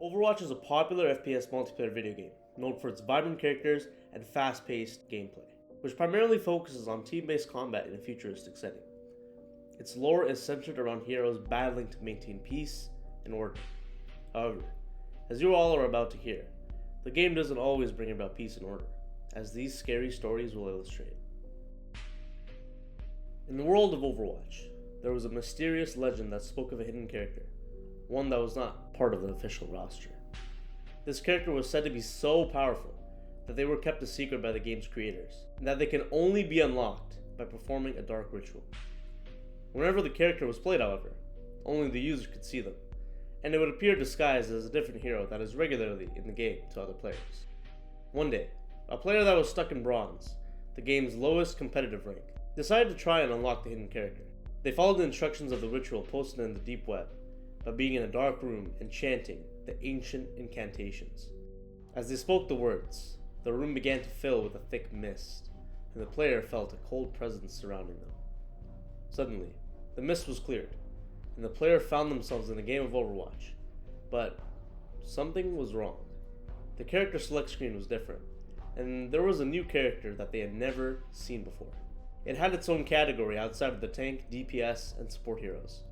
Overwatch is a popular FPS multiplayer video game, known for its vibrant characters and fast-paced gameplay, which primarily focuses on team-based combat in a futuristic setting. Its lore is centered around heroes battling to maintain peace and order. However, as you all are about to hear, the game doesn't always bring about peace and order, as these scary stories will illustrate. In the world of Overwatch, there was a mysterious legend that spoke of a hidden character, one that was not part of the official roster. This character was said to be so powerful that they were kept a secret by the game's creators, and that they can only be unlocked by performing a dark ritual. Whenever the character was played, however, only the user could see them, and it would appear disguised as a different hero that is regularly in the game to other players. One day, a player that was stuck in bronze, the game's lowest competitive rank, decided to try and unlock the hidden character. They followed the instructions of the ritual posted in the deep web by being in a dark room and chanting the ancient incantations. As they spoke the words, the room began to fill with a thick mist, and the player felt a cold presence surrounding them. Suddenly, the mist was cleared, and the player found themselves in a game of Overwatch. But something was wrong. The character select screen was different, and there was a new character that they had never seen before. It had its own category outside of the tank, DPS, and support heroes.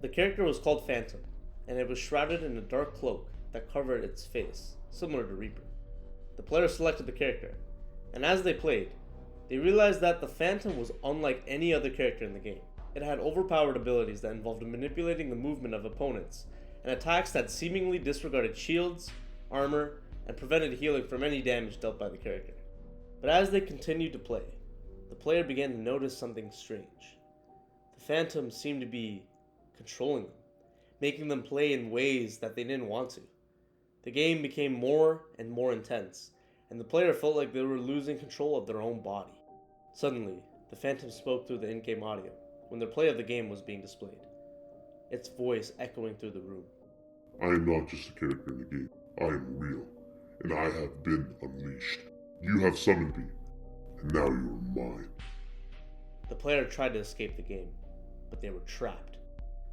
The character was called Phantom, and it was shrouded in a dark cloak that covered its face, similar to Reaper. The player selected the character, and as they played, they realized that the Phantom was unlike any other character in the game. It had overpowered abilities that involved manipulating the movement of opponents, and attacks that seemingly disregarded shields, armor, and prevented healing from any damage dealt by the character. But as they continued to play, the player began to notice something strange. The Phantom seemed to be controlling them, making them play in ways that they didn't want to. The game became more and more intense, and the player felt like they were losing control of their own body. Suddenly, the Phantom spoke through the in-game audio when their play of the game was being displayed, its voice echoing through the room. I am not just a character in the game. I am real, and I have been unleashed. You have summoned me, and now you are mine. The player tried to escape the game, but they were trapped.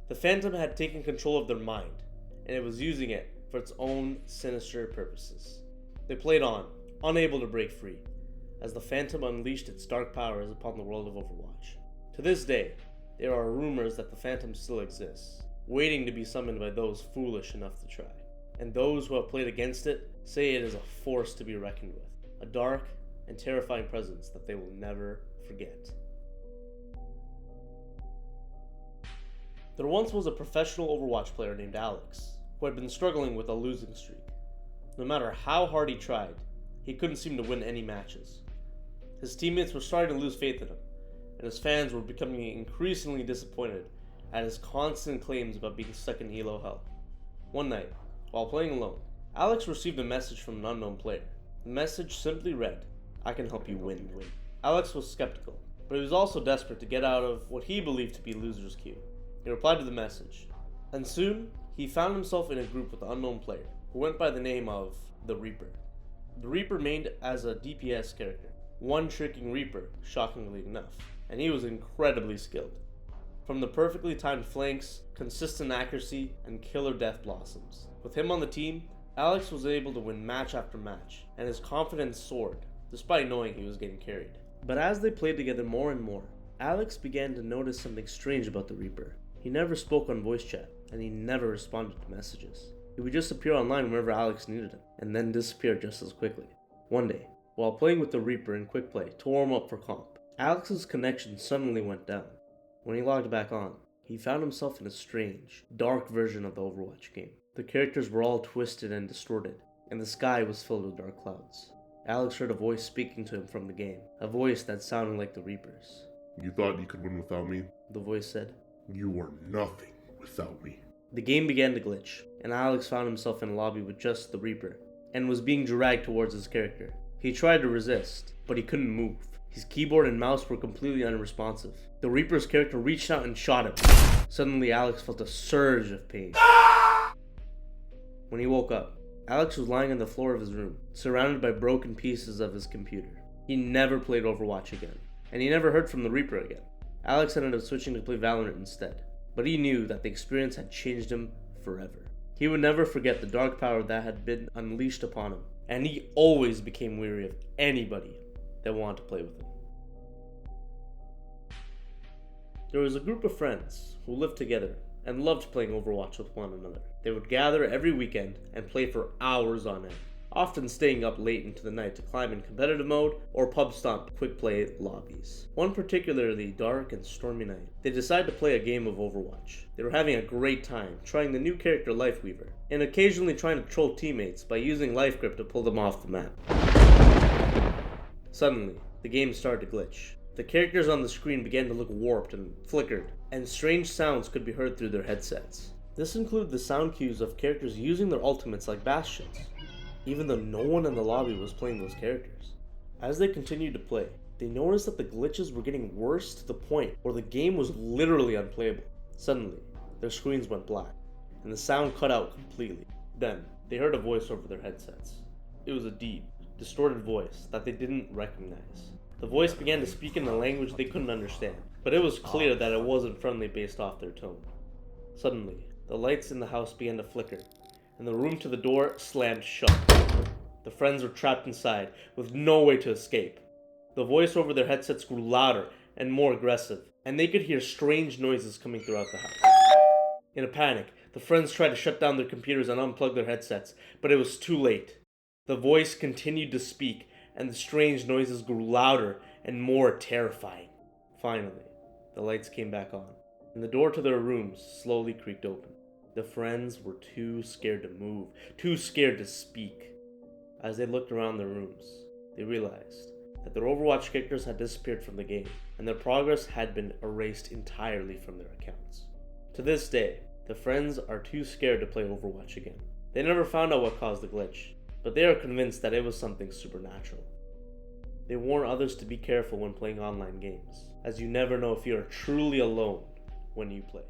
The Phantom had taken control of their mind, and it was using it for its own sinister purposes. They played on, unable to break free, as the Phantom unleashed its dark powers upon the world of Overwatch. To this day, there are rumors that the Phantom still exists, waiting to be summoned by those foolish enough to try. And those who have played against it say it is a force to be reckoned with, a dark and terrifying presence that they will never forget. There once was a professional Overwatch player named Alex, who had been struggling with a losing streak. No matter how hard he tried, he couldn't seem to win any matches. His teammates were starting to lose faith in him, and his fans were becoming increasingly disappointed at his constant claims about being stuck in elo hell. One night, while playing alone, Alex received a message from an unknown player. The message simply read, "I can help you win." Alex was skeptical, but he was also desperate to get out of what he believed to be loser's queue. He replied to the message, and soon he found himself in a group with an unknown player who went by the name of the Reaper. The Reaper remained as a DPS character, one-tricking Reaper, shockingly enough, and he was incredibly skilled. From the perfectly timed flanks, consistent accuracy, and killer death blossoms. With him on the team, Alex was able to win match after match, and his confidence soared, despite knowing he was getting carried. But as they played together more and more, Alex began to notice something strange about the Reaper. He never spoke on voice chat, and he never responded to messages. He would just appear online whenever Alex needed him, and then disappear just as quickly. One day, while playing with the Reaper in quick play to warm up for comp, Alex's connection suddenly went down. When he logged back on, he found himself in a strange, dark version of the Overwatch game. The characters were all twisted and distorted, and the sky was filled with dark clouds. Alex heard a voice speaking to him from the game, a voice that sounded like the Reaper's. You thought you could win without me? The voice said. You are nothing without me. The game began to glitch, and Alex found himself in a lobby with just the Reaper, and was being dragged towards his character. He tried to resist, but he couldn't move. His keyboard and mouse were completely unresponsive. The Reaper's character reached out and shot him. Suddenly, Alex felt a surge of pain. When he woke up, Alex was lying on the floor of his room, surrounded by broken pieces of his computer. He never played Overwatch again, and he never heard from the Reaper again. Alex ended up switching to play Valorant instead, but he knew that the experience had changed him forever. He would never forget the dark power that had been unleashed upon him, and he always became weary of anybody that wanted to play with him. There was a group of friends who lived together and loved playing Overwatch with one another. They would gather every weekend and play for hours on end, often staying up late into the night to climb in competitive mode or pub stomp quick play lobbies. One particularly dark and stormy night, they decided to play a game of Overwatch. They were having a great time trying the new character Lifeweaver, and occasionally trying to troll teammates by using life grip to pull them off the map. Suddenly, the game started to glitch. The characters on the screen began to look warped and flickered, and strange sounds could be heard through their headsets. This included the sound cues of characters using their ultimates like bastions, even though no one in the lobby was playing those characters. As they continued to play, they noticed that the glitches were getting worse to the point where the game was literally unplayable. Suddenly, their screens went black, and the sound cut out completely. Then, they heard a voice over their headsets. It was a deep, distorted voice that they didn't recognize. The voice began to speak in a language they couldn't understand, but it was clear that it wasn't friendly based off their tone. Suddenly, the lights in the house began to flicker, and the room to the door slammed shut. The friends were trapped inside, with no way to escape. The voice over their headsets grew louder and more aggressive, and they could hear strange noises coming throughout the house. In a panic, the friends tried to shut down their computers and unplug their headsets, but it was too late. The voice continued to speak, and the strange noises grew louder and more terrifying. Finally, the lights came back on, and the door to their rooms slowly creaked open. The friends were too scared to move, too scared to speak. As they looked around their rooms, they realized that their Overwatch characters had disappeared from the game, and their progress had been erased entirely from their accounts. To this day, the friends are too scared to play Overwatch again. They never found out what caused the glitch, but they are convinced that it was something supernatural. They warn others to be careful when playing online games, as you never know if you are truly alone when you play.